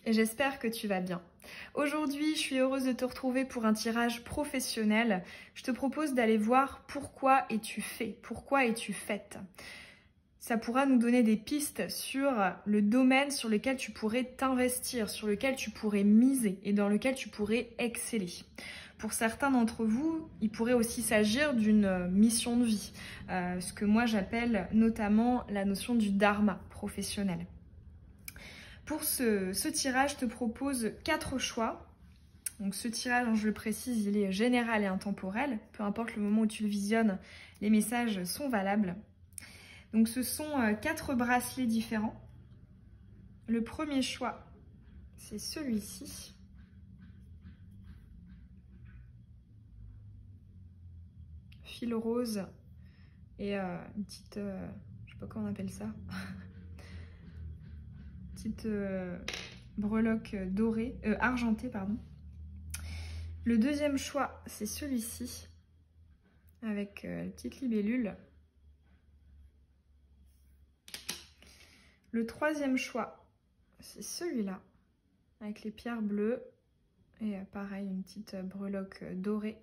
et j'espère que tu vas bien. Aujourd'hui, je suis heureuse de te retrouver pour un tirage professionnel. Je te propose d'aller voir pourquoi es-tu fait, pourquoi es-tu faite. Ça pourra nous donner des pistes sur le domaine sur lequel tu pourrais t'investir, sur lequel tu pourrais miser et dans lequel tu pourrais exceller. Pour certains d'entre vous, il pourrait aussi s'agir d'une mission de vie, ce que moi j'appelle notamment la notion du dharma professionnel. Pour ce tirage, je te propose 4 choix. Donc ce tirage, je le précise, il est général et intemporel. Peu importe le moment où tu le visionnes, les messages sont valables. Donc ce sont 4 bracelets différents. Le premier choix, c'est celui-ci. Fil rose et une petite, je sais pas comment on appelle ça, petite breloque dorée, argentée, pardon. Le deuxième choix, c'est celui-ci, avec la petite libellule. Le troisième choix, c'est celui-là, avec les pierres bleues et pareil, une petite breloque dorée.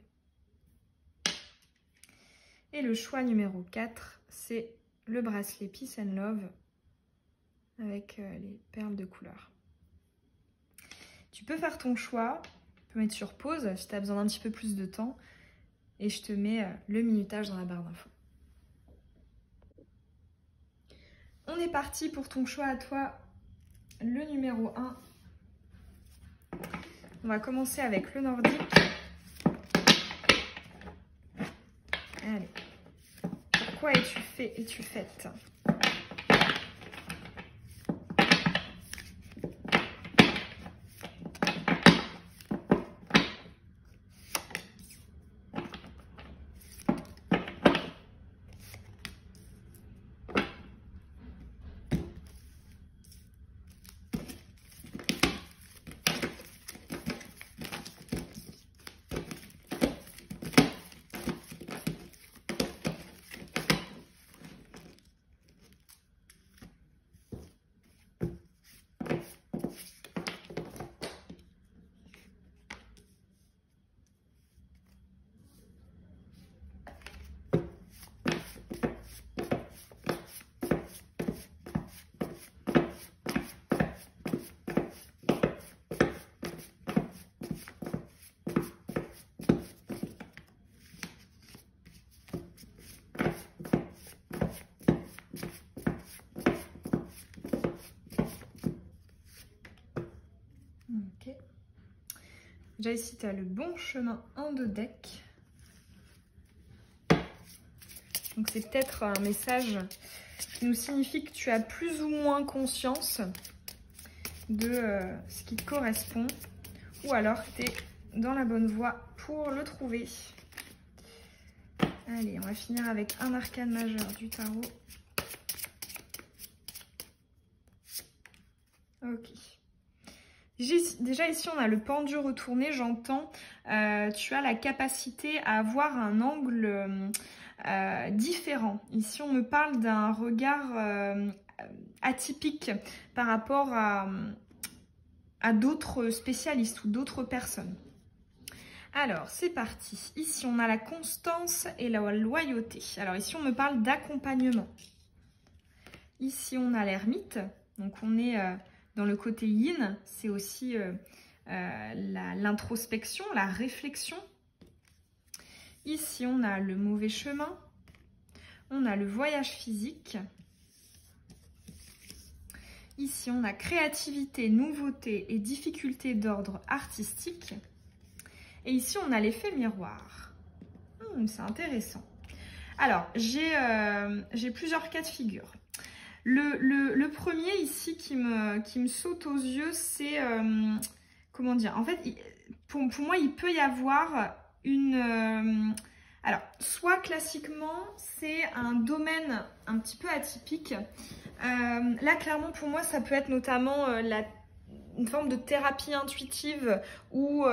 Et le choix numéro 4, c'est le bracelet Peace and Love avec les perles de couleur. Tu peux faire ton choix, tu peux mettre sur pause si tu as besoin d'un petit peu plus de temps et je te mets le minutage dans la barre d'infos. On est parti pour ton choix à toi, le numéro 1. On va commencer avec le nordique. Allez. Pourquoi es-tu fait, es-tu faite? Ok. Déjà ici, tu as le bon chemin en 2 decks. Donc c'est peut-être un message qui nous signifie que tu as plus ou moins conscience de ce qui te correspond. Ou alors tu es dans la bonne voie pour le trouver. Allez, on va finir avec un arcane majeur du tarot. Ok. Déjà ici, on a le pendu retourné, j'entends. Tu as la capacité à avoir un angle différent. Ici, on me parle d'un regard atypique par rapport à d'autres spécialistes ou d'autres personnes. Alors, c'est parti. Ici, on a la constance et la loyauté. Alors ici, on me parle d'accompagnement. Ici, on a l'ermite. Donc, on est dans le côté yin. C'est aussi l'introspection, la réflexion. Ici, on a le mauvais chemin. On a le voyage physique. Ici, on a créativité, nouveauté et difficulté d'ordre artistique. Et ici, on a l'effet miroir. C'est intéressant. Alors, j'ai plusieurs cas de figure. Le premier ici qui me saute aux yeux, c'est... comment dire? En fait, pour moi, il peut y avoir une... alors, soit classiquement, c'est un domaine un petit peu atypique. Là, clairement, pour moi, ça peut être notamment une forme de thérapie intuitive ou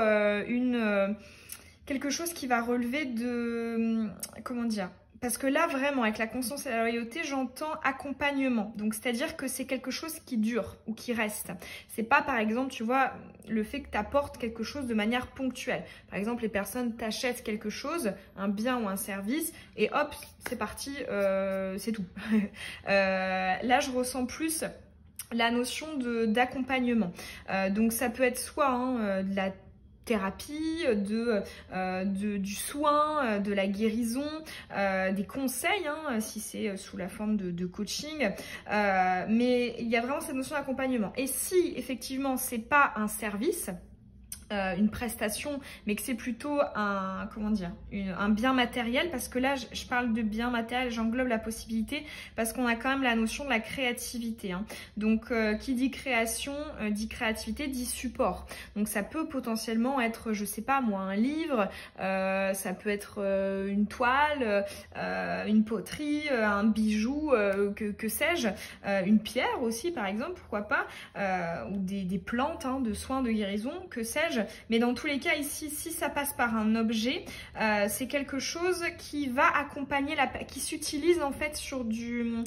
quelque chose qui va relever de... comment dire? Parce que là, vraiment, avec la constance et la loyauté, j'entends accompagnement. Donc, c'est-à-dire que c'est quelque chose qui dure ou qui reste. C'est pas, par exemple, tu vois, le fait que tu apportes quelque chose de manière ponctuelle. Par exemple, les personnes t'achètent quelque chose, un bien ou un service, et hop, c'est parti, c'est tout. Là, je ressens plus la notion d'accompagnement. Donc, ça peut être soit de la thérapie, du soin, de la guérison, des conseils, hein, si c'est sous la forme de coaching. Mais il y a vraiment cette notion d'accompagnement. Et si effectivement c'est pas un service, une prestation, mais que c'est plutôt un, comment dire, un bien matériel, parce que là, je parle de bien matériel, j'englobe la possibilité, parce qu'on a quand même la notion de la créativité. Hein. Donc, qui dit création, dit créativité, dit support. Donc, ça peut potentiellement être, je sais pas moi, un livre, ça peut être une toile, une poterie, un bijou, que sais-je, une pierre aussi, par exemple, pourquoi pas, ou des plantes hein, de soins, de guérison, que sais-je. Mais dans tous les cas, ici, si ça passe par un objet, c'est quelque chose qui va accompagner, qui s'utilise en fait sur du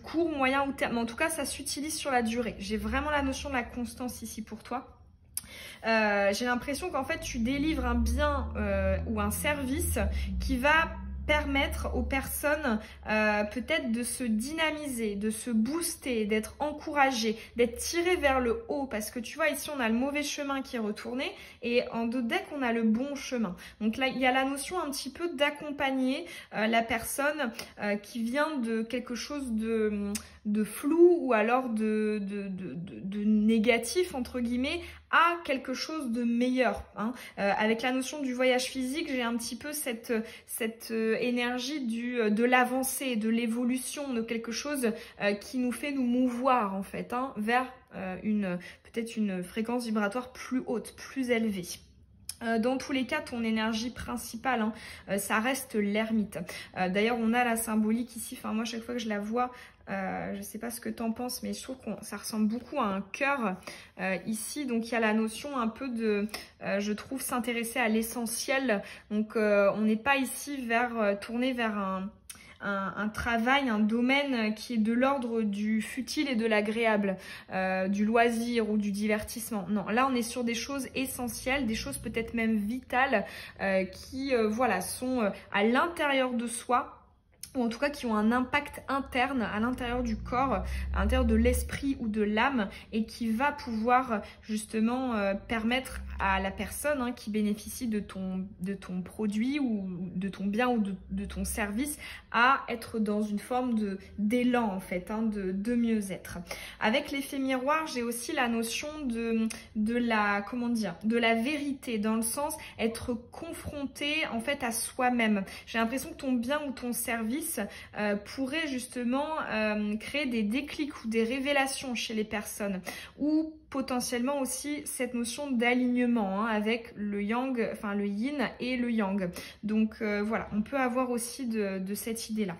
court, moyen ou terme. En tout cas, ça s'utilise sur la durée. J'ai vraiment la notion de la constance ici pour toi. J'ai l'impression qu'en fait, tu délivres un bien ou un service qui va permettre aux personnes peut-être de se dynamiser, de se booster, d'être encouragées, d'être tirées vers le haut. Parce que tu vois, ici, on a le mauvais chemin qui est retourné et en dos deck, on a le bon chemin. Donc là, il y a la notion un petit peu d'accompagner la personne qui vient de quelque chose de flou ou alors de négatif, entre guillemets, à quelque chose de meilleur. Hein. Avec la notion du voyage physique, j'ai un petit peu cette énergie de l'avancée, de l'évolution, de quelque chose qui nous fait nous mouvoir en fait, hein, vers peut-être une fréquence vibratoire plus haute, plus élevée. Dans tous les cas, ton énergie principale, hein, ça reste l'ermite. D'ailleurs, on a la symbolique ici. Enfin, moi, chaque fois que je la vois, je ne sais pas ce que tu en penses, mais je trouve que ça ressemble beaucoup à un cœur ici. Donc, il y a la notion un peu de, je trouve, s'intéresser à l'essentiel. Donc, on n'est pas ici tourné vers un travail, un domaine qui est de l'ordre du futile et de l'agréable, du loisir ou du divertissement. Non, là on est sur des choses essentielles, des choses peut-être même vitales qui voilà, sont à l'intérieur de soi, ou en tout cas qui ont un impact interne à l'intérieur du corps, à l'intérieur de l'esprit ou de l'âme, et qui va pouvoir justement permettre à la personne hein, qui bénéficie de ton produit ou de ton bien ou de ton service à être dans une forme d'élan en fait, hein, de mieux-être. Avec l'effet miroir, j'ai aussi la notion de la, comment dire, de la vérité, dans le sens être confronté en fait à soi-même. J'ai l'impression que ton bien ou ton service pourrait justement créer des déclics ou des révélations chez les personnes, ou potentiellement aussi cette notion d'alignement hein, avec le yang, enfin le yin et le yang. Donc voilà, on peut avoir aussi de cette idée-là.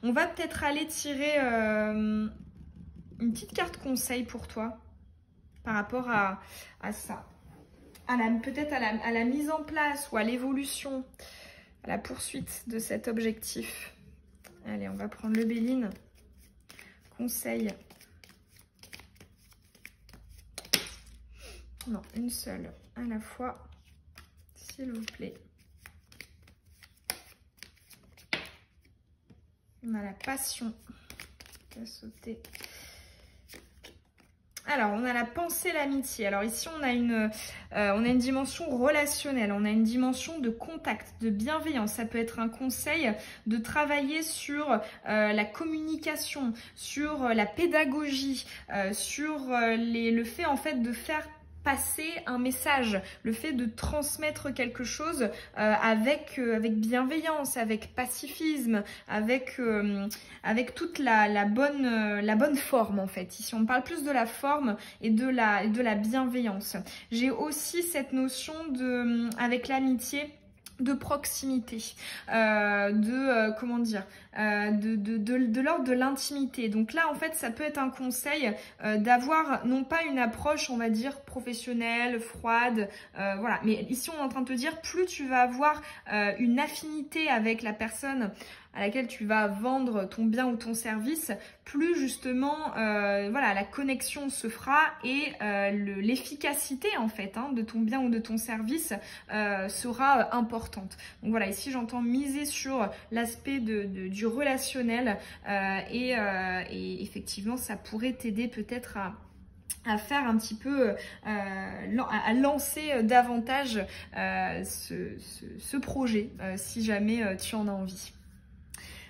On va peut-être aller tirer une petite carte conseil pour toi par rapport à ça. Peut-être à la mise en place ou à l'évolution, à la poursuite de cet objectif. Allez, on va prendre le Béline. Conseil. Non, une seule à la fois, s'il vous plaît. On a la passion qui a sauté. Alors, on a la pensée, l'amitié. Alors ici, on a une dimension relationnelle, on a une dimension de contact, de bienveillance. Ça peut être un conseil de travailler sur la communication, sur la pédagogie, sur le fait en fait de faire passer un message, le fait de transmettre quelque chose avec bienveillance, avec pacifisme, avec toute la bonne forme en fait. Ici on parle plus de la forme et de la bienveillance. J'ai aussi cette notion avec l'amitié, de proximité, comment dire, de l'ordre de l'intimité. Donc là, en fait, ça peut être un conseil d'avoir non pas une approche, on va dire, professionnelle, froide, voilà. Mais ici, on est en train de te dire, plus tu vas avoir une affinité avec la personne à laquelle tu vas vendre ton bien ou ton service, plus justement voilà, la connexion se fera et l'efficacité en fait de ton bien ou de ton service sera importante. Donc voilà, ici j'entends miser sur l'aspect du relationnel et effectivement ça pourrait t'aider peut-être à faire un petit peu, à lancer davantage ce projet si jamais tu en as envie.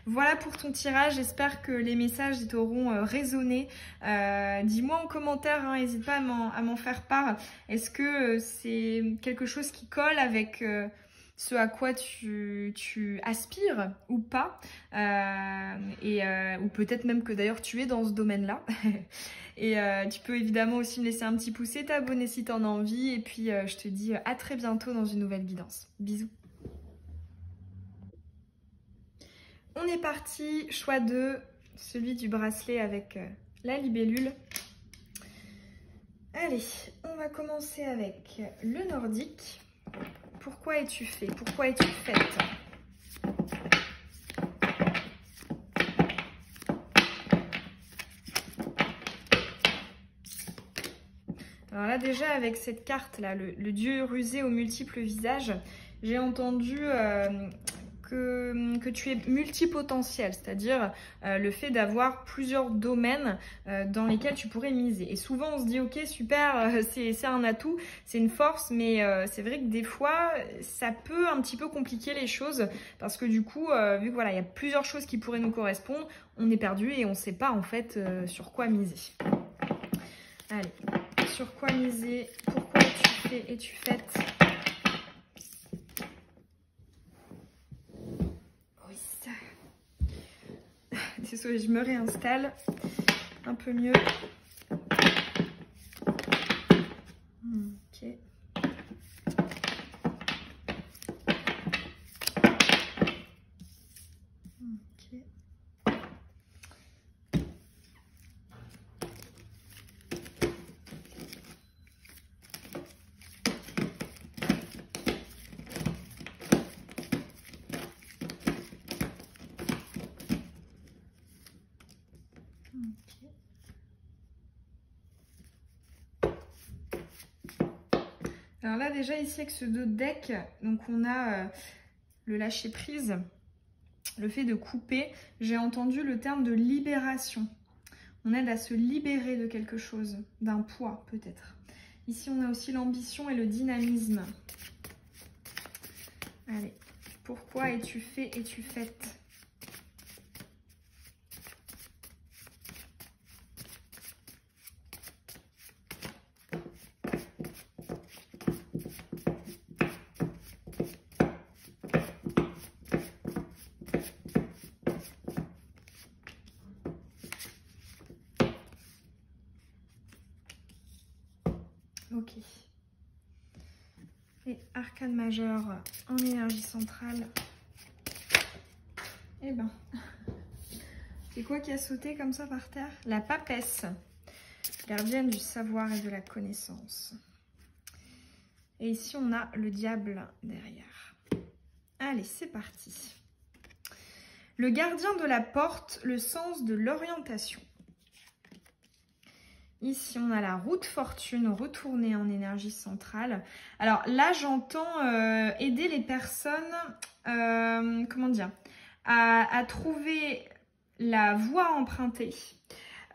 Voilà pour ton tirage, j'espère que les messages t'auront résonné. Dis-moi en commentaire, n'hésite pas à m'en faire part. Est-ce que c'est quelque chose qui colle avec ce à quoi tu aspires ou pas ou peut-être même que d'ailleurs tu es dans ce domaine-là. Et tu peux évidemment aussi me laisser un petit pouce et t'abonner si tu en as envie. Et puis je te dis à très bientôt dans une nouvelle guidance. Bisous. On est parti, choix 2, celui du bracelet avec la libellule. Allez, on va commencer avec le nordique. Pourquoi es-tu fait? Pourquoi es-tu faite? Alors là déjà avec cette carte là, le dieu rusé aux multiples visages, j'ai entendu que tu es multipotentiel, c'est-à-dire le fait d'avoir plusieurs domaines dans lesquels tu pourrais miser. Et souvent on se dit ok super, c'est un atout, c'est une force, mais c'est vrai que des fois ça peut un petit peu compliquer les choses parce que du coup, vu que voilà, il y a plusieurs choses qui pourraient nous correspondre, on est perdu et on ne sait pas en fait sur quoi miser. Allez, sur quoi miser? Pourquoi es-tu fait? Es-tu faite? Désolée, je me réinstalle un peu mieux. Ok. Ok. Alors là déjà ici avec ce dos de deck, donc on a le lâcher prise, le fait de couper. J'ai entendu le terme de libération. On aide à se libérer de quelque chose, d'un poids peut-être. Ici on a aussi l'ambition et le dynamisme. Allez, pourquoi es-tu fait, es-tu faite? Ok. Et arcane majeur en énergie centrale. Eh ben, c'est quoi qui a sauté comme ça par terre? La papesse, gardienne du savoir et de la connaissance. Et ici, on a le diable derrière. Allez, c'est parti. Le gardien de la porte, le sens de l'orientation. Ici, on a la roue de fortune retournée en énergie centrale. Alors là, j'entends aider les personnes, comment dire, à trouver la voie empruntée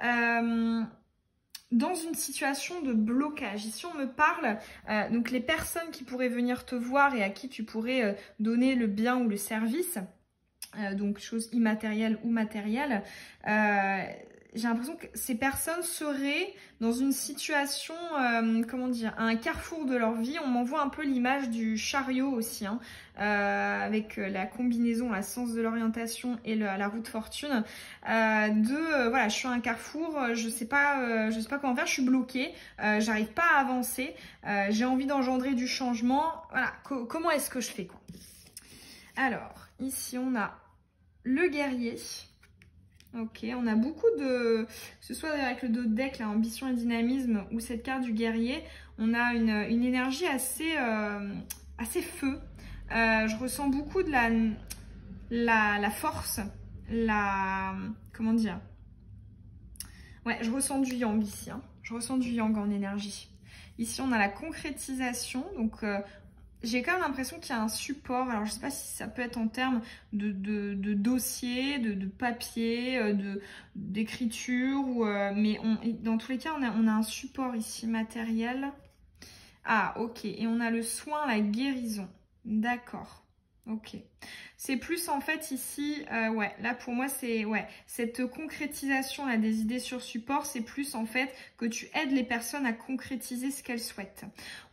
dans une situation de blocage. Ici, on me parle, donc les personnes qui pourraient venir te voir et à qui tu pourrais donner le bien ou le service, donc choses immatérielles ou matérielles, j'ai l'impression que ces personnes seraient dans une situation, comment dire, à un carrefour de leur vie. On m'envoie un peu l'image du chariot aussi, hein, avec la combinaison, la sens de l'orientation et la roue de fortune. Voilà, je suis à un carrefour, je sais pas comment faire, je suis bloquée, j'arrive pas à avancer, j'ai envie d'engendrer du changement. Voilà, comment est-ce que je fais quoi? Alors, ici, on a le guerrier. Ok, on a beaucoup de... Que ce soit avec le dos de deck, la ambition et dynamisme, ou cette carte du guerrier, on a une énergie assez, assez feu. Je ressens beaucoup de la force, comment dire? Ouais, je ressens du yang ici. Hein. Je ressens du yang en énergie. Ici, on a la concrétisation. Donc, j'ai quand même l'impression qu'il y a un support. Alors, je ne sais pas si ça peut être en termes de dossier, de papier, d'écriture. Mais dans tous les cas, on a un support ici matériel. Ah, ok. Et on a le soin, la guérison. D'accord. Ok. C'est plus en fait ici, ouais, là pour moi c'est, ouais, cette concrétisation là, des idées sur support, c'est plus en fait que tu aides les personnes à concrétiser ce qu'elles souhaitent.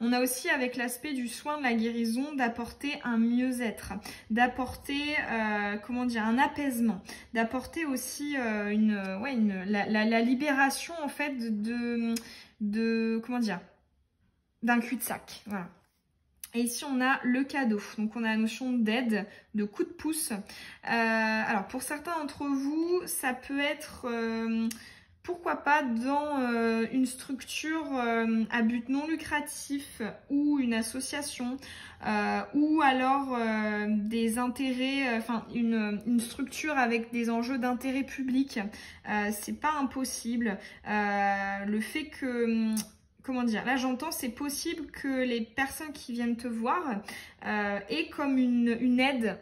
On a aussi avec l'aspect du soin, de la guérison, d'apporter un mieux-être, d'apporter, comment dire, un apaisement, d'apporter aussi la libération en fait comment dire, d'un cul-de-sac, voilà. Et ici, on a le cadeau. Donc, on a la notion d'aide, de coup de pouce. Alors, pour certains d'entre vous, ça peut être, pourquoi pas, dans une structure à but non lucratif ou une association ou alors des intérêts, enfin, une structure avec des enjeux d'intérêt public. C'est pas impossible. Le fait que... Comment dire, là j'entends, c'est possible que les personnes qui viennent te voir aient comme une aide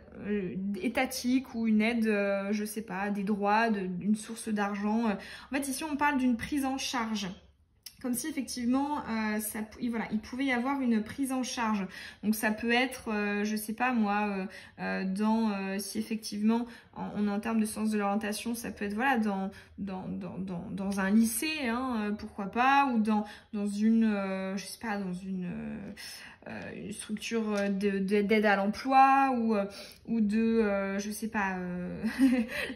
étatique ou une aide, je sais pas, des droits, d'une source d'argent. En fait, ici on parle d'une prise en charge. Comme si effectivement, voilà, il pouvait y avoir une prise en charge. Donc ça peut être, je sais pas moi, si effectivement, on est en termes de sens de l'orientation, ça peut être voilà dans un lycée, hein, pourquoi pas, ou dans une, je sais pas, dans une structure d'aide à l'emploi ou je sais pas,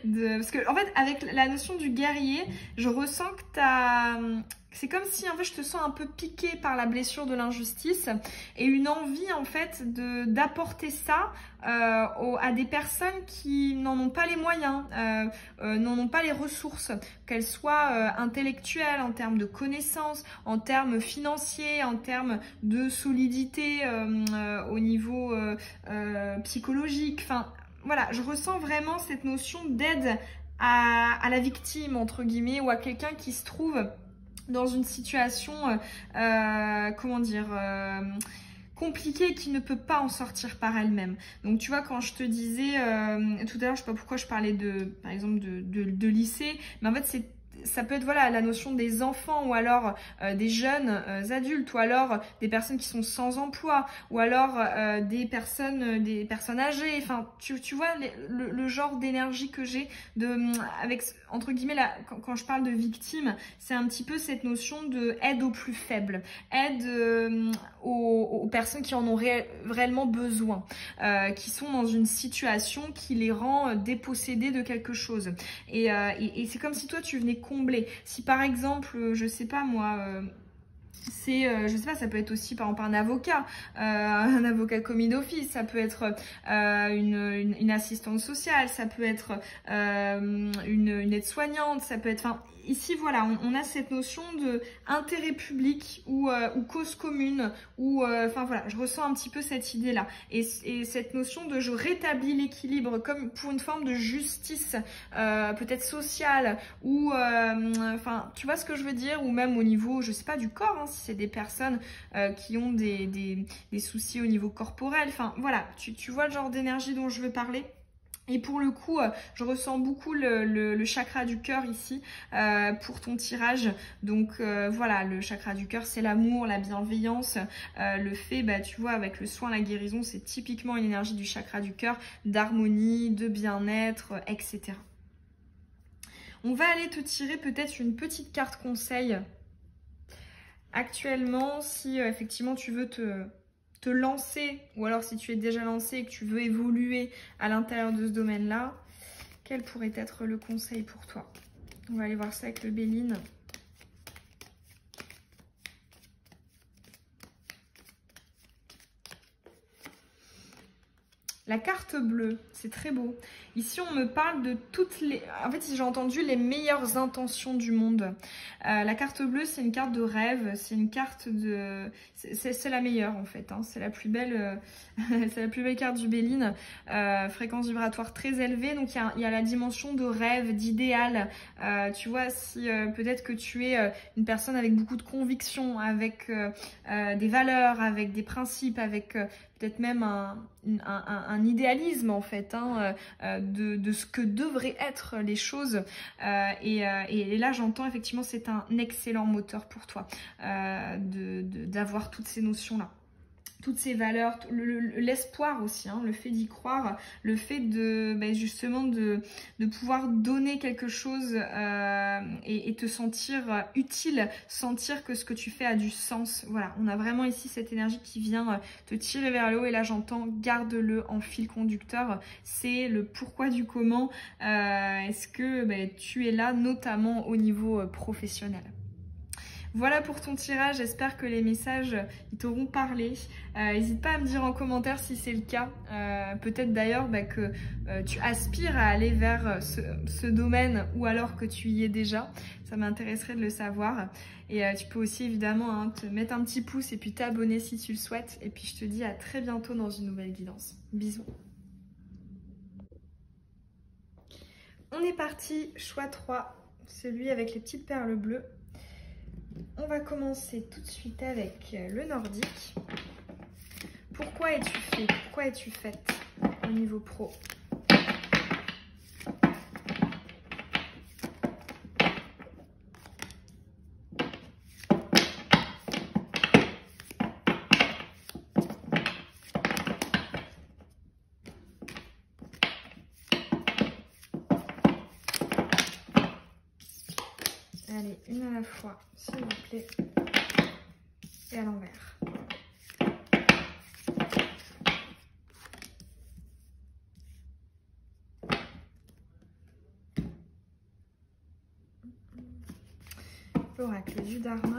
parce que en fait avec la notion du guerrier, je ressens que c'est comme si en fait je te sens un peu piqué par la blessure de l'injustice et une envie en fait d'apporter ça à des personnes qui n'en ont pas les moyens, n'en ont pas les ressources, qu'elles soient intellectuelles, en termes de connaissances, en termes financiers, en termes de solidité au niveau psychologique. Enfin, voilà, je ressens vraiment cette notion d'aide à la victime, entre guillemets, ou à quelqu'un qui se trouve dans une situation, comment dire, compliquée, qui ne peut pas en sortir par elle-même. Donc tu vois, quand je te disais tout à l'heure, je sais pas pourquoi je parlais par exemple de lycée, mais en fait ça peut être voilà la notion des enfants ou alors des jeunes adultes ou alors des personnes qui sont sans emploi ou alors des personnes âgées. Enfin, tu vois le genre d'énergie que j'ai avec entre guillemets quand je parle de victime, c'est un petit peu cette notion de aide aux plus faibles, aide aux personnes qui en ont réellement besoin, qui sont dans une situation qui les rend dépossédés de quelque chose. Et c'est comme si toi tu venais combler. Si par exemple, je sais pas moi, je sais pas, ça peut être aussi par exemple un avocat commis d'office, ça peut être une assistante sociale, ça peut être une aide-soignante, ça peut être, enfin, ici voilà, on a cette notion de intérêt public ou cause commune, ou enfin voilà, je ressens un petit peu cette idée-là, et cette notion de je rétablis l'équilibre comme pour une forme de justice peut-être sociale, ou enfin tu vois ce que je veux dire, ou même au niveau, je sais pas, du corps, hein, si c'est des personnes qui ont des soucis au niveau corporel, enfin voilà, tu vois le genre d'énergie dont je veux parler. Et pour le coup, je ressens beaucoup le chakra du cœur ici pour ton tirage. Donc voilà, le chakra du cœur, c'est l'amour, la bienveillance, le fait, bah, tu vois, avec le soin, la guérison, c'est typiquement une énergie du chakra du cœur, d'harmonie, de bien-être, etc. On va aller te tirer peut-être une petite carte conseil. Actuellement, si effectivement tu veux te lancer, ou alors si tu es déjà lancé et que tu veux évoluer à l'intérieur de ce domaine-là, quel pourrait être le conseil pour toi? On va aller voir ça avec le Béline. La carte bleue, c'est très beau. Ici, on me parle de toutes les... En fait, j'ai entendu les meilleures intentions du monde. La carte bleue, c'est une carte de rêve. C'est une carte de... C'est la meilleure, en fait. Hein. C'est la plus belle... c'est la plus belle carte du Béline. Fréquence vibratoire très élevée. Donc, il y a la dimension de rêve, d'idéal. Tu vois, si peut-être que tu es une personne avec beaucoup de convictions, avec des valeurs, avec des principes, avec... peut-être même un idéalisme en fait hein, de ce que devraient être les choses et là j'entends effectivement c'est un excellent moteur pour toi d'avoir toutes ces notions là, toutes ces valeurs, l'espoir aussi, hein, le fait d'y croire, le fait de justement de pouvoir donner quelque chose et te sentir utile, sentir que ce que tu fais a du sens. Voilà, on a vraiment ici cette énergie qui vient te tirer vers le haut et là j'entends garde-le en fil conducteur. C'est le pourquoi du comment. Est-ce que tu es là notamment au niveau professionnel. Voilà pour ton tirage, j'espère que les messages t'auront parlé. N'hésite pas à me dire en commentaire si c'est le cas. Peut-être d'ailleurs que tu aspires à aller vers ce domaine ou alors que tu y es déjà. Ça m'intéresserait de le savoir. Et tu peux aussi évidemment hein, te mettre un petit pouce et puis t'abonner si tu le souhaites. Et puis je te dis à très bientôt dans une nouvelle guidance. Bisous. On est parti, choix 3, celui avec les petites perles bleues. On va commencer tout de suite avec le nordique. Pourquoi es-tu fait? Pourquoi es-tu faite au niveau pro? Allez, une à la fois, s'il vous plaît. Et à l'envers. L'oracle du Dharma.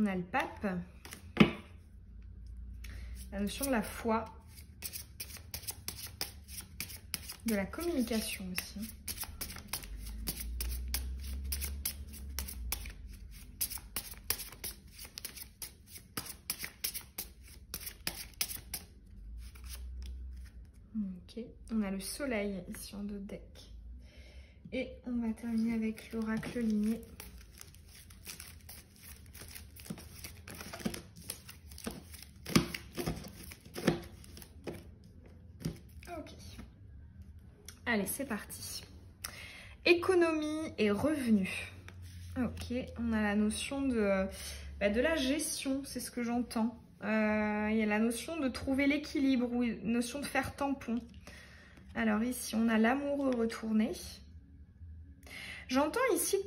On a le pape, la notion de la foi, de la communication aussi. Ok, on a le soleil ici en dos de deck. Et on va terminer avec l'oracle ligné. Allez, c'est parti. Économie et revenus. Ok, on a la notion de la gestion, c'est ce que j'entends. Il y a la notion de trouver l'équilibre ou une notion de faire tampon. Alors ici, on a l'amoureux retourné. J'entends ici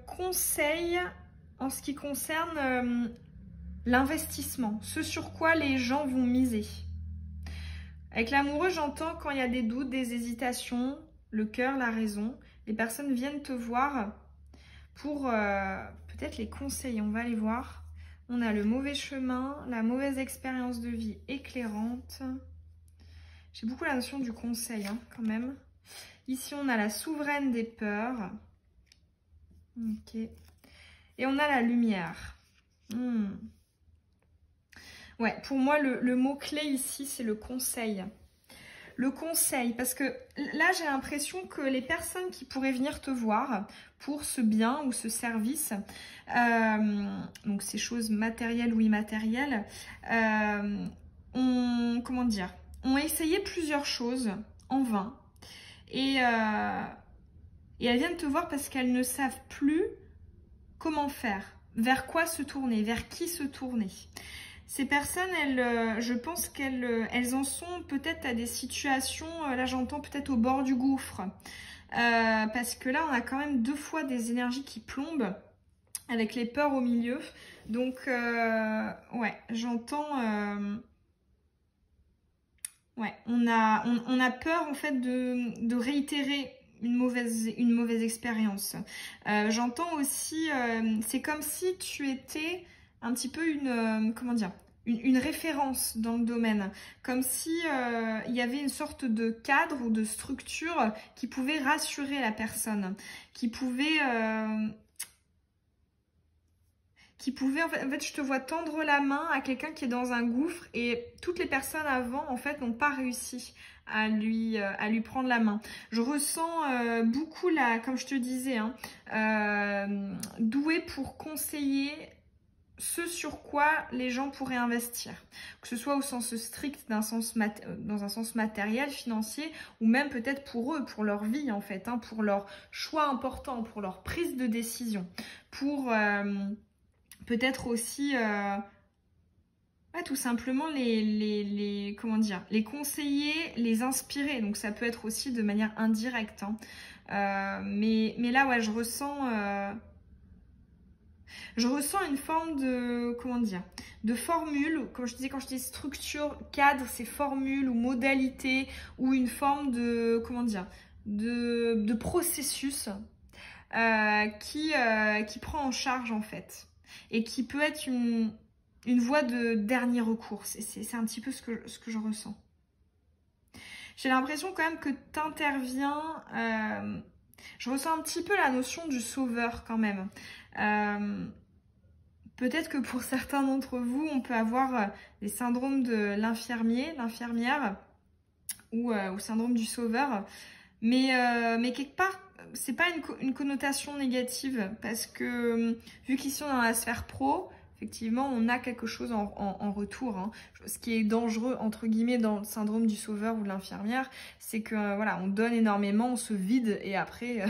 conseil en ce qui concerne l'investissement, ce sur quoi les gens vont miser. Avec l'amoureux, j'entends quand il y a des doutes, des hésitations, le cœur, la raison. Les personnes viennent te voir pour peut-être les conseiller. On va les voir. On a le mauvais chemin, la mauvaise expérience de vie éclairante. J'ai beaucoup la notion du conseil hein, quand même. Ici, on a la souveraine des peurs. Ok. Et on a la lumière. Ouais, pour moi, le mot-clé ici, c'est le conseil. Le conseil, parce que là, j'ai l'impression que les personnes qui pourraient venir te voir pour ce bien ou ce service, donc ces choses matérielles ou immatérielles, comment dire, ont essayé plusieurs choses en vain. Et elles viennent te voir parce qu'elles ne savent plus comment faire, vers quoi se tourner, vers qui se tourner. Ces personnes, je pense qu'elles en sont peut-être à des situations, là j'entends peut-être au bord du gouffre. Parce que là, on a quand même 2 fois des énergies qui plombent, avec les peurs au milieu. Donc, ouais, j'entends... ouais, on a peur en fait de réitérer une mauvaise expérience. J'entends aussi, c'est comme si tu étais un petit peu comment dire, une référence dans le domaine, comme si il y avait une sorte de cadre ou de structure qui pouvait rassurer la personne, qui pouvait en fait, je te vois tendre la main à quelqu'un qui est dans un gouffre et toutes les personnes avant, en fait, n'ont pas réussi à lui prendre la main. Je ressens beaucoup, comme je te disais, hein, douée pour conseiller ce sur quoi les gens pourraient investir, que ce soit au sens strict dans un sens matériel, financier, ou même peut-être pour eux, pour leur vie en fait, hein, pour leurs choix importants, pour leur prise de décision, pour peut-être aussi ouais, tout simplement comment dire, les conseiller, les inspirer. Donc ça peut être aussi de manière indirecte, hein. Mais là ouais, je ressens une forme de, comment dire, de formule, comme je disais, quand je dis structure, cadre, c'est formule ou modalité, ou une forme de, comment dire, de processus qui prend en charge en fait, et qui peut être une voie de dernier recours. C'est un petit peu ce que je ressens. J'ai l'impression quand même que tu interviens, je ressens un petit peu la notion du sauveur quand même. Peut-être que pour certains d'entre vous, on peut avoir des syndromes de l'infirmière ou syndrome du sauveur. Mais quelque part, c'est pas une connotation négative parce que vu qu'ils sont dans la sphère pro, effectivement, on a quelque chose en retour, hein. Ce qui est dangereux, entre guillemets, dans le syndrome du sauveur ou de l'infirmière, c'est que voilà, on donne énormément, on se vide et après,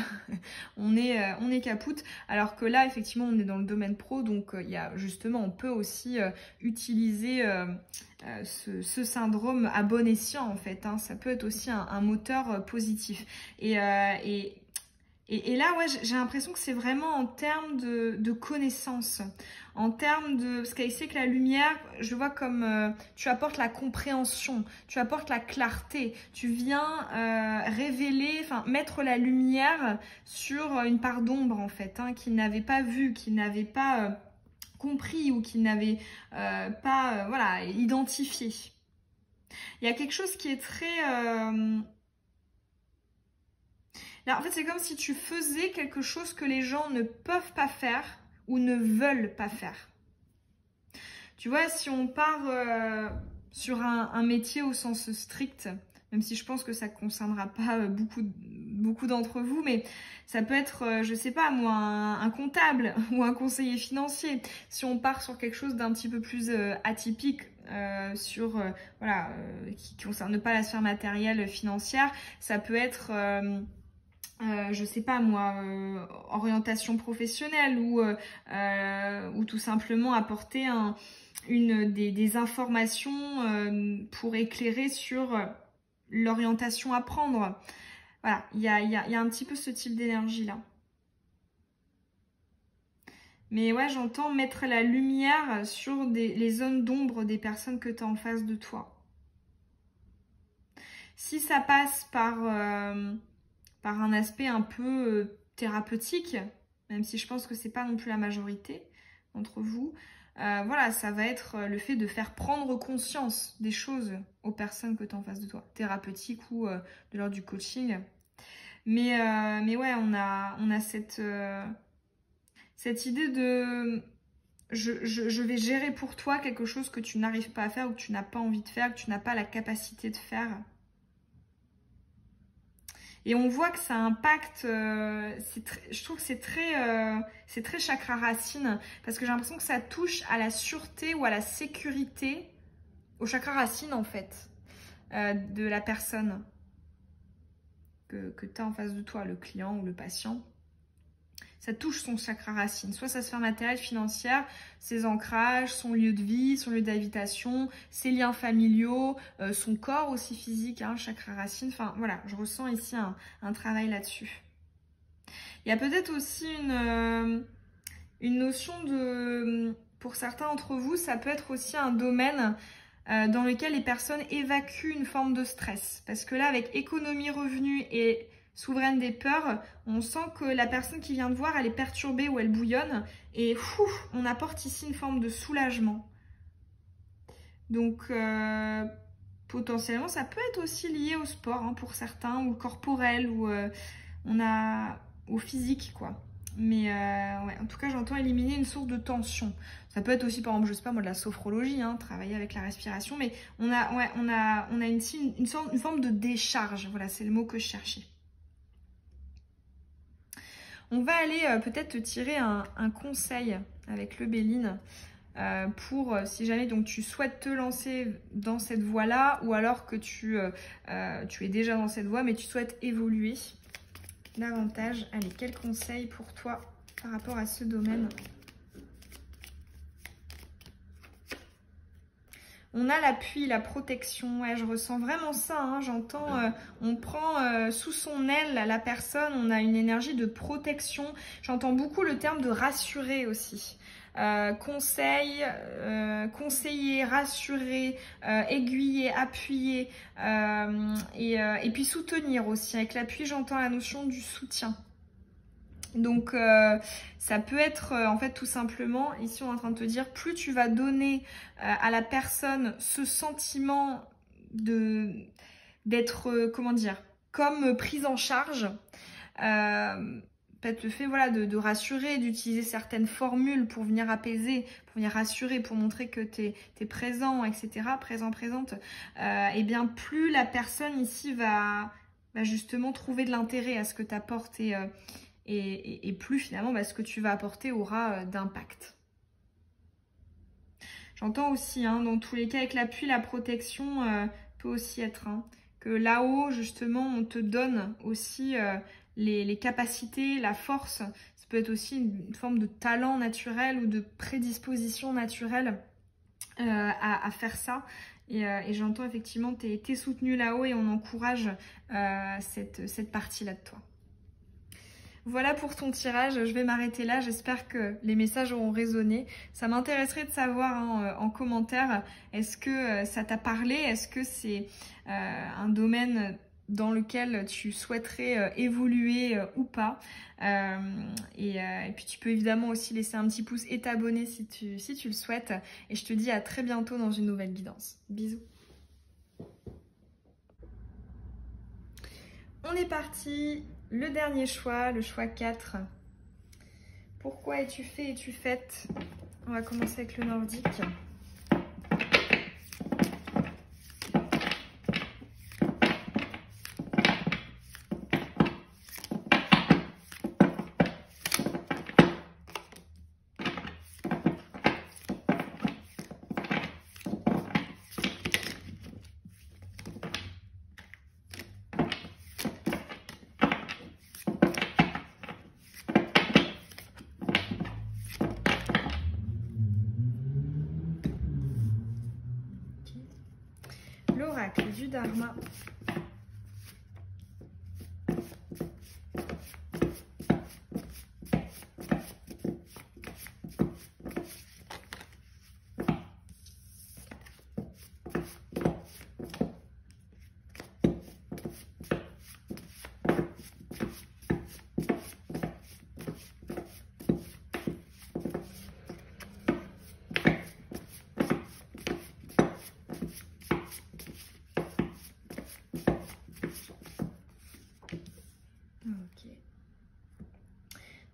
on est capoute. Alors que là, effectivement, on est dans le domaine pro, donc il y a justement, on peut aussi utiliser ce syndrome à bon escient, en fait, hein. Ça peut être aussi un moteur positif. Et là, ouais, j'ai l'impression que c'est vraiment en termes de connaissances, en termes de... Parce qu'elle sait que la lumière, je vois comme tu apportes la compréhension, tu apportes la clarté, tu viens révéler, enfin mettre la lumière sur une part d'ombre en fait, hein, qu'il n'avait pas vu, qu'il n'avait pas compris ou qu'il n'avait pas voilà, identifié. Il y a quelque chose qui est très... Là, en fait, c'est comme si tu faisais quelque chose que les gens ne peuvent pas faire ou ne veulent pas faire. Tu vois, si on part sur un métier au sens strict, même si je pense que ça ne concernera pas beaucoup d'entre vous, mais ça peut être, je sais pas moi, un comptable ou un conseiller financier. Si on part sur quelque chose d'un petit peu plus atypique, voilà, qui ne concerne pas la sphère matérielle financière, ça peut être... je sais pas moi, orientation professionnelle ou tout simplement apporter des informations pour éclairer sur l'orientation à prendre. Voilà, il y a un petit peu ce type d'énergie là. Mais ouais, j'entends mettre la lumière sur les zones d'ombre des personnes que tu as en face de toi. Si ça passe par un aspect un peu thérapeutique, même si je pense que c'est pas non plus la majorité d'entre vous. Voilà, ça va être le fait de faire prendre conscience des choses aux personnes que tu as en face de toi, thérapeutique ou de l'ordre du coaching. Mais ouais, on a cette idée de je vais gérer pour toi quelque chose que tu n'arrives pas à faire ou que tu n'as pas envie de faire, que tu n'as pas la capacité de faire. Et on voit que ça impacte, je trouve que c'est très chakra racine, parce que j'ai l'impression que ça touche à la sûreté ou à la sécurité, au chakra racine en fait. de la personne que tu as en face de toi, le client ou le patient. Ça touche son chakra racine. Soit sa sphère matérielle, financière, ses ancrages, son lieu de vie, son lieu d'habitation, ses liens familiaux, son corps aussi physique, hein, chakra racine. Enfin voilà, je ressens ici un travail là-dessus. Il y a peut-être aussi une notion de... Pour certains d'entre vous, ça peut être aussi un domaine dans lequel les personnes évacuent une forme de stress. Parce que là, avec économie, revenu et souveraine des peurs, on sent que la personne qui vient de voir, elle est perturbée ou elle bouillonne. Et on apporte ici une forme de soulagement. Donc, potentiellement, ça peut être aussi lié au sport, hein, pour certains, ou corporel, ou au physique, quoi. Mais ouais, en tout cas, j'entends éliminer une source de tension. Ça peut être aussi, par exemple, je sais pas moi, de la sophrologie, hein, travailler avec la respiration, mais on a une forme de décharge. Voilà, c'est le mot que je cherchais. On va aller peut-être te tirer un conseil avec le Béline pour si jamais donc tu souhaites te lancer dans cette voie-là ou alors que tu es déjà dans cette voie mais tu souhaites évoluer davantage. Allez, quel conseil pour toi par rapport à ce domaine? On a l'appui, la protection, ouais, je ressens vraiment ça, hein, j'entends, on prend sous son aile la personne, on a une énergie de protection, j'entends beaucoup le terme de rassurer aussi. Conseil, conseiller, rassurer, aiguiller, appuyer et puis soutenir aussi. Avec l'appui, j'entends la notion du soutien. Donc ça peut être en fait tout simplement, ici on est en train de te dire, plus tu vas donner à la personne ce sentiment d'être, comment dire, comme prise en charge, peut-être le fait voilà, de rassurer, d'utiliser certaines formules pour venir apaiser, pour venir rassurer, pour montrer que tu es présent, etc., présente, et bien plus la personne ici va justement trouver de l'intérêt à ce que tu apportes et plus finalement ce que tu vas apporter aura d'impact. J'entends aussi, hein, dans tous les cas, avec l'appui, la protection peut aussi être, hein, que là-haut, justement, on te donne aussi les capacités, la force. Ça peut être aussi une forme de talent naturel ou de prédisposition naturelle à faire ça. Et j'entends effectivement, tu es soutenu là-haut et on encourage cette partie-là de toi. Voilà pour ton tirage, je vais m'arrêter là, j'espère que les messages auront résonné. Ça m'intéresserait de savoir hein, en commentaire, est-ce que ça t'a parlé, est-ce que c'est un domaine dans lequel tu souhaiterais évoluer ou pas. Et puis tu peux évidemment aussi laisser un petit pouce et t'abonner si tu le souhaites. Et je te dis à très bientôt dans une nouvelle guidance. Bisous. On est parti. Le dernier choix, le choix 4. Pourquoi es-tu fait, es-tu faite? On va commencer avec le nordique. L'oracle du Dharma.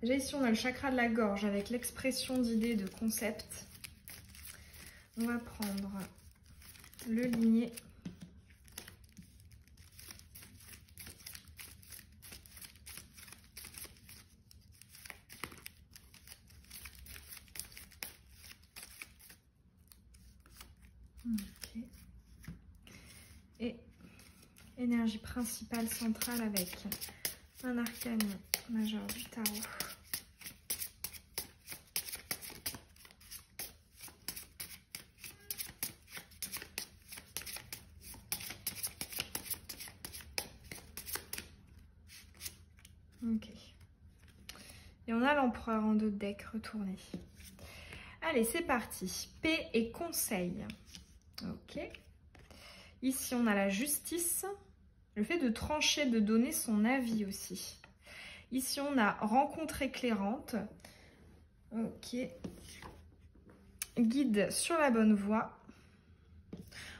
Déjà ici on a le chakra de la gorge avec l'expression d'idées, de concepts. On va prendre le lignet. Okay. Et l'énergie principale centrale avec un arcane majeur du tarot. Ok. Et on a l'empereur en dos de deck retourné. Allez, c'est parti. Paix et conseil. Ok. Ici, on a la justice. Le fait de trancher, de donner son avis aussi. Ici, on a rencontre éclairante. Ok. Guide sur la bonne voie.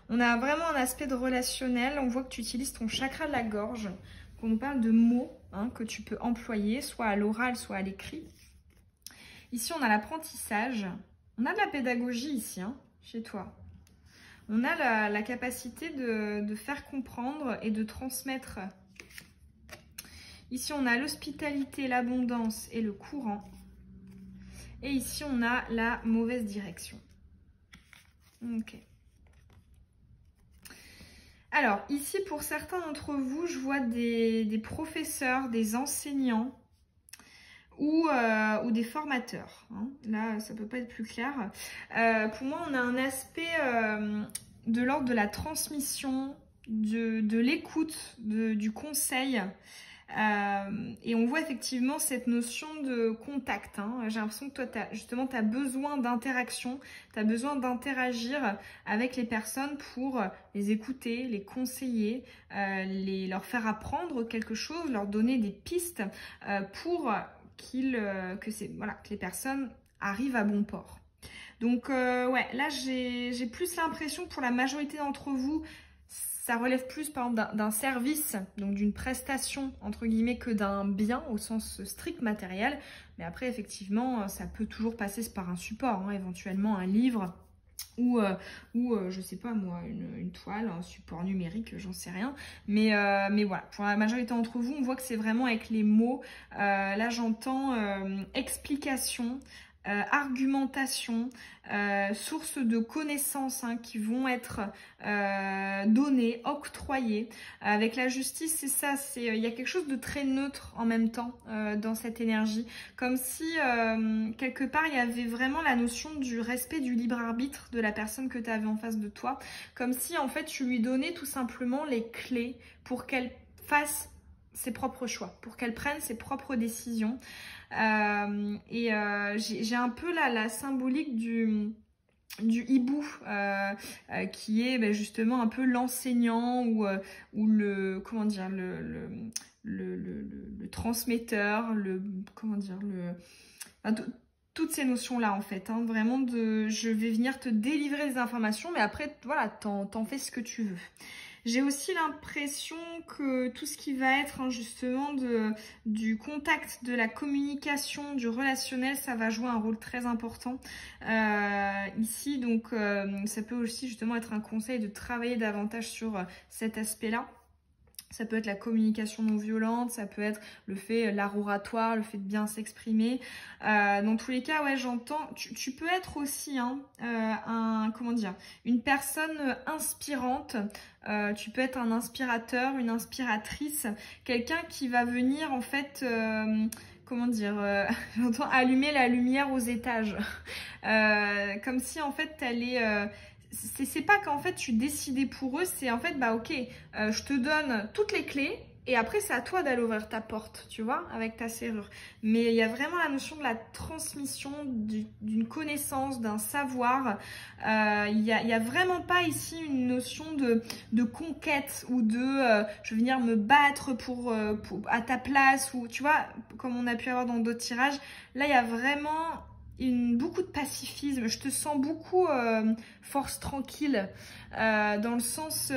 On a vraiment un aspect de relationnel. On voit que tu utilises ton chakra de la gorge. On nous parle de mots que tu peux employer, soit à l'oral, soit à l'écrit. Ici, on a l'apprentissage. On a de la pédagogie ici, chez toi. On a la capacité de faire comprendre et de transmettre. Ici, on a l'hospitalité, l'abondance et le courant. Et ici, on a la mauvaise direction. Ok. Alors, ici, pour certains d'entre vous, je vois des professeurs, des enseignants ou des formateurs. Là, ça ne peut pas être plus clair. Pour moi, on a un aspect de l'ordre de la transmission, de l'écoute, du conseil. Et on voit effectivement cette notion de contact. J'ai l'impression que toi, justement, tu as besoin d'interaction, tu as besoin d'interagir avec les personnes pour les écouter, les conseiller, leur faire apprendre quelque chose, leur donner des pistes pour que les personnes arrivent à bon port. Donc, ouais, là, j'ai plus l'impression pour la majorité d'entre vous, ça relève plus par exemple d'un service, donc d'une prestation entre guillemets, que d'un bien au sens strict matériel. Mais après effectivement ça peut toujours passer par un support, éventuellement un livre ou je sais pas moi, une toile, un support numérique, j'en sais rien. Mais voilà, pour la majorité d'entre vous, on voit que c'est vraiment avec les mots. Là j'entends explication, argumentation, sources de connaissances qui vont être données, octroyées. Avec la justice, c'est ça, il y a quelque chose de très neutre en même temps dans cette énergie. Comme si, quelque part, il y avait vraiment la notion du respect du libre arbitre de la personne que tu avais en face de toi. Comme si, en fait, tu lui donnais tout simplement les clés pour qu'elle fasse ses propres choix, pour qu'elle prenne ses propres décisions. J'ai un peu la symbolique du hibou qui est justement un peu l'enseignant ou le comment dire le transmetteur, toutes ces notions là en fait, vraiment je vais venir te délivrer des informations, mais après voilà, t'en fais ce que tu veux. J'ai aussi l'impression que tout ce qui va être justement du contact, de la communication, du relationnel, ça va jouer un rôle très important ici. Donc ça peut aussi justement être un conseil de travailler davantage sur cet aspect-là. Ça peut être la communication non violente, ça peut être l'art oratoire, le fait de bien s'exprimer. Dans tous les cas, ouais, j'entends. Tu peux être aussi une personne inspirante. Tu peux être un inspirateur, une inspiratrice, quelqu'un qui va venir en fait. J'entends allumer la lumière aux étages. Comme si en fait elle est. C'est pas qu'en fait tu décidais pour eux, c'est en fait ok, je te donne toutes les clés et après c'est à toi d'aller ouvrir ta porte, tu vois, avec ta serrure. Mais il y a vraiment la notion de la transmission d'une connaissance, d'un savoir. Il y a vraiment pas ici une notion de conquête ou je vais venir me battre à ta place, ou tu vois, comme on a pu avoir dans d'autres tirages. Là il y a vraiment beaucoup de pacifisme. Je te sens beaucoup force tranquille, dans le sens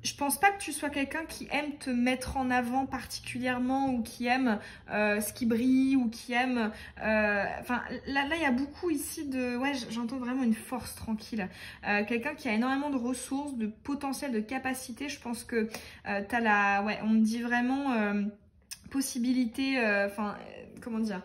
je pense pas que tu sois quelqu'un qui aime te mettre en avant particulièrement, ou qui aime ce qui brille, ou qui aime là il y a beaucoup ici j'entends vraiment une force tranquille, quelqu'un qui a énormément de ressources, de potentiel, de capacité. Je pense que on me dit vraiment possibilité, comment dire,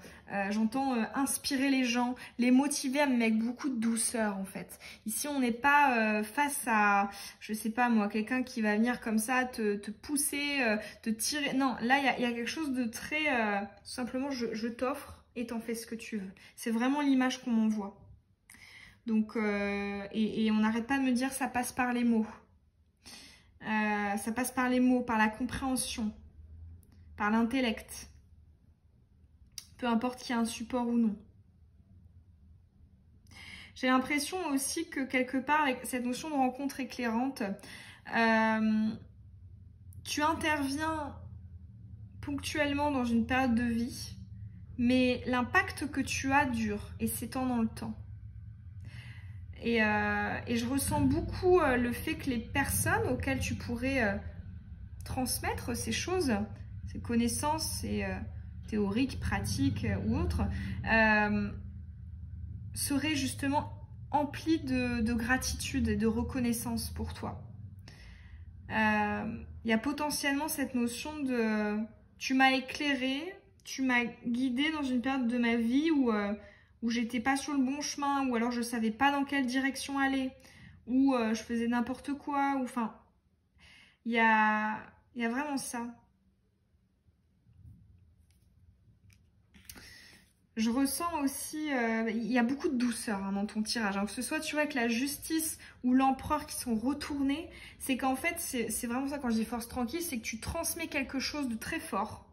j'entends inspirer les gens, les motiver avec beaucoup de douceur en fait. Ici on n'est pas face à, je sais pas moi, quelqu'un qui va venir comme ça te pousser, te tirer. Non, là il y a quelque chose de très, simplement je t'offre et t'en fais ce que tu veux. C'est vraiment l'image qu'on m'envoie. Donc, et on n'arrête pas de me dire ça passe par les mots. Ça passe par les mots, par la compréhension, par l'intellect. Peu importe qu'il y ait un support ou non. J'ai l'impression aussi que quelque part, avec cette notion de rencontre éclairante, tu interviens ponctuellement dans une période de vie, mais l'impact que tu as dure et s'étend dans le temps. Et je ressens beaucoup le fait que les personnes auxquelles tu pourrais transmettre ces choses, ces connaissances, ces théoriques, pratiques ou autres, seraient justement emplies de gratitude et de reconnaissance pour toi. Il y a potentiellement cette notion de tu m'as éclairé, tu m'as guidé dans une période de ma vie où j'étais pas sur le bon chemin, ou alors je savais pas dans quelle direction aller, ou je faisais n'importe quoi, ou enfin, il y a vraiment ça. Je ressens aussi, il y a beaucoup de douceur dans ton tirage, hein, que ce soit tu vois avec la justice ou l'empereur qui sont retournés, c'est qu'en fait, c'est vraiment ça quand je dis force tranquille, c'est que tu transmets quelque chose de très fort,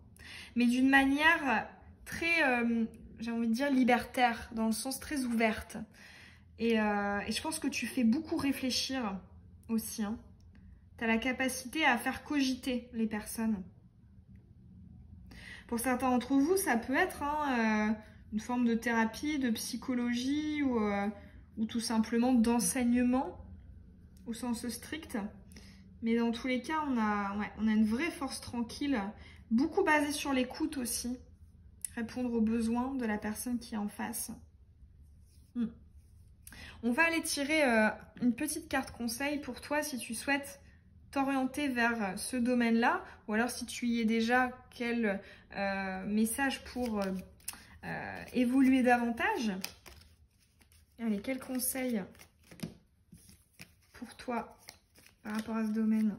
mais d'une manière très, j'ai envie de dire libertaire, dans le sens très ouverte. Et je pense que tu fais beaucoup réfléchir aussi, hein. Tu as la capacité à faire cogiter les personnes. Pour certains d'entre vous, ça peut être une forme de thérapie, de psychologie ou tout simplement d'enseignement au sens strict. Mais dans tous les cas, on a une vraie force tranquille, beaucoup basée sur l'écoute aussi. Répondre aux besoins de la personne qui est en face. On va aller tirer une petite carte conseil pour toi si tu souhaites t'orienter vers ce domaine-là, ou alors si tu y es déjà, quel message pour évoluer davantage. Allez, quel conseil pour toi par rapport à ce domaine ?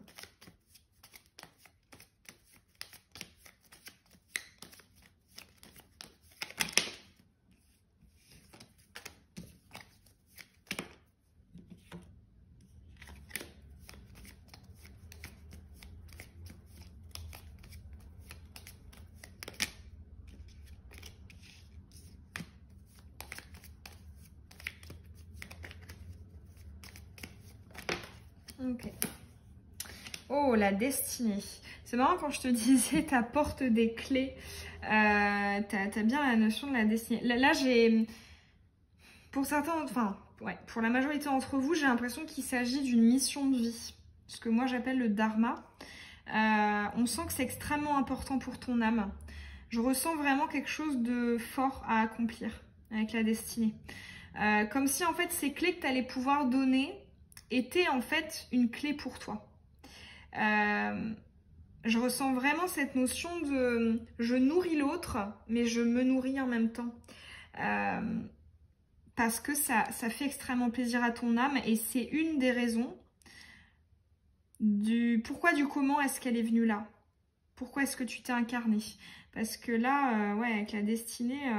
Ok. Oh, la destinée. C'est marrant quand je te disais ta porte des clés. T'as bien la notion de la destinée. Là j'ai... Pour certains, enfin, ouais, pour la majorité d'entre vous, j'ai l'impression qu'il s'agit d'une mission de vie. Ce que moi j'appelle le dharma. On sent que c'est extrêmement important pour ton âme. Je ressens vraiment quelque chose de fort à accomplir avec la destinée. Comme si en fait ces clés que tu allais pouvoir donner étaient en fait une clé pour toi. Je ressens vraiment cette notion de je nourris l'autre, mais je me nourris en même temps. Parce que ça fait extrêmement plaisir à ton âme et c'est une des raisons du pourquoi, du comment est-ce qu'elle est venue là. Pourquoi est-ce que tu t'es incarné? Parce que là, ouais, avec la destinée,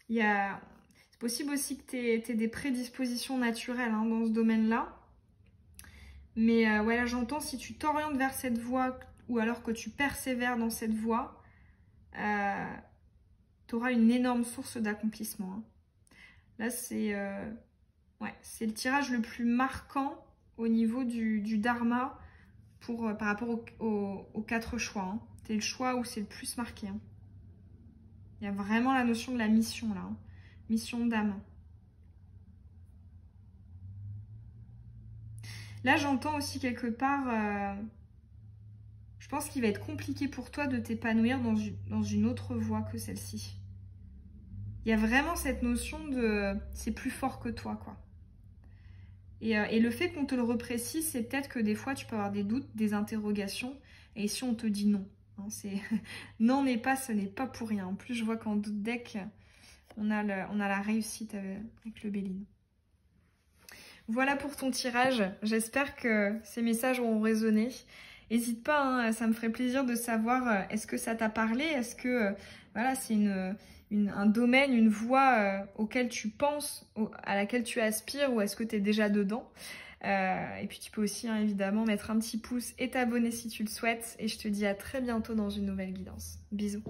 c'est possible aussi que tu aies des prédispositions naturelles hein, dans ce domaine-là. Mais voilà, j'entends, si tu t'orientes vers cette voie ou alors que tu persévères dans cette voie, tu auras une énorme source d'accomplissement. Hein. Là, c'est le tirage le plus marquant au niveau du dharma par rapport aux 4 choix. Hein. C'est le choix où c'est le plus marqué. Hein. Il y a vraiment la notion de la mission là. Hein. Mission d'âme. Là, j'entends aussi quelque part, je pense qu'il va être compliqué pour toi de t'épanouir dans une autre voie que celle-ci. Il y a vraiment cette notion de c'est plus fort que toi, quoi. Et le fait qu'on te le reprécise, c'est peut-être que des fois, tu peux avoir des doutes, des interrogations, et si on te dit non, Hein, non n'est pas, ce n'est pas pour rien. En plus, je vois qu'en doute deck, on a la réussite avec le Béline. Voilà pour ton tirage. J'espère que ces messages auront résonné. N'hésite pas, hein, ça me ferait plaisir de savoir est-ce que ça t'a parlé, est-ce que voilà, c'est un domaine, une voie auquel tu penses, à laquelle tu aspires, ou est-ce que tu es déjà dedans. Et puis tu peux aussi hein, évidemment mettre un petit pouce et t'abonner si tu le souhaites. Et je te dis à très bientôt dans une nouvelle guidance. Bisous.